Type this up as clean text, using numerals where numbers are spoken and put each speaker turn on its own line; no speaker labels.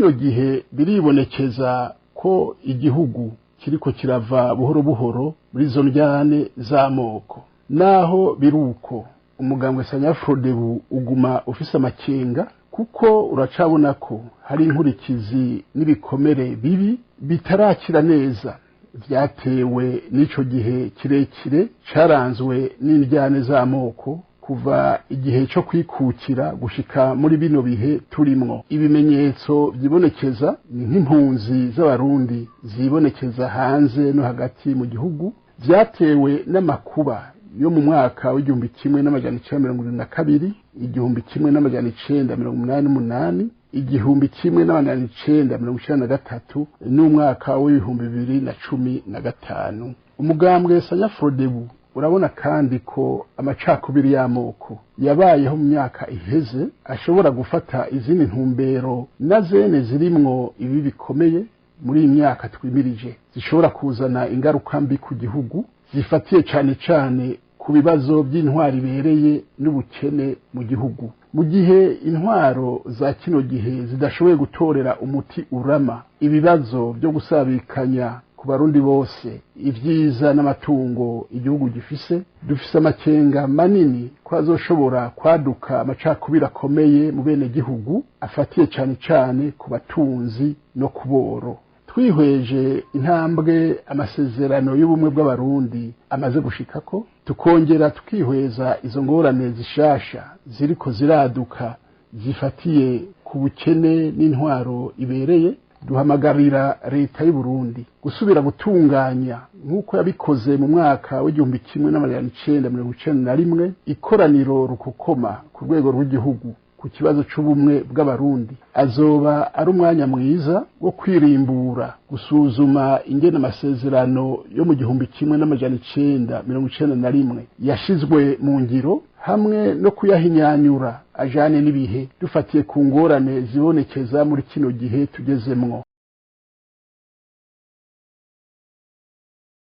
kino gihe biribonekeza ko igihugu kiriko kirava buhoro buhoro muri zo ndyane z'amoko. Naho biruko umugambwe Sahwanya-FRODEBU uguma ufise amakenga, kuko uracabona ko hari inkurikizi n'ibikomere bibi bitarakira neza vyatewe n'ico gihe kirekire caranzwe n'indyane z'amoko kuva igihe cyo kwikukira gushika muri bino bihe turimwo. Ibimenyetso byibonekeza ni nk'impunzi z'abarundi zibonekeza hanze no hagati mu gihugu, vyatewe n'amakuba yo mu mwaka w'igihumbi kimwe n'amajana 1972, igihumbi kimwe n'amajana 1988, igihumbi kimwe n'amajana 1993 n'umwaka w'ibihumbi 2015. Umugambwe Sahwanya-FRODEBU urabona kandi ko amacakubiri y'amoko yabayeho mu myaka iheze ashobora gufata izindi ntumbero na zene zirimwo ibi bikomeye muri iyi myaka twimirije, zishobora kuzana ingaruka mbi ku gihugu zifatiye cyane cyane ku bibazo by'intwari ibereye n'ubukene mu gihugu. Mu gihe intwaro za kino gihe zidashoboye gutorera umuti urama ibibazo byo gusabikanya ku barundi bose ivyiza n'amatungo igihugu gifise, dufise amakenga manini ko azoshobora kwaduka amacakubiri akomeye mu bene gihugu afatiye cyane cyane ku batunzi no kuboro. Twihweje intambwe amasezerano y'ubumwe bw'abarundi amaze gushikako, tukongera tukihweza izo ngorane zishasha ziriko ziraduka zifatiye ku bukene n'intwaro ibereye, duhamagarira leta y'u Burundi gusubira gutunganya nk'uko yabikoze mu mwaka w'igihumbi kimwe n'amajana 1991 ikoraniro rukokoma ku rwego rw'igihugu ku kibazo c'ubumwe bw'abarundi. Azoba ari umwanya mwiza wo kwirimbura, gusuzuma ingene amasezerano yo mu gihumbi kimwe n'amajana 1991 yashizwe mu ngiro, hamwe no kuyahinyanyura ajane n'ibihe dufatiye ku ngorane zibonekeza muri kino gihe tugezemwo.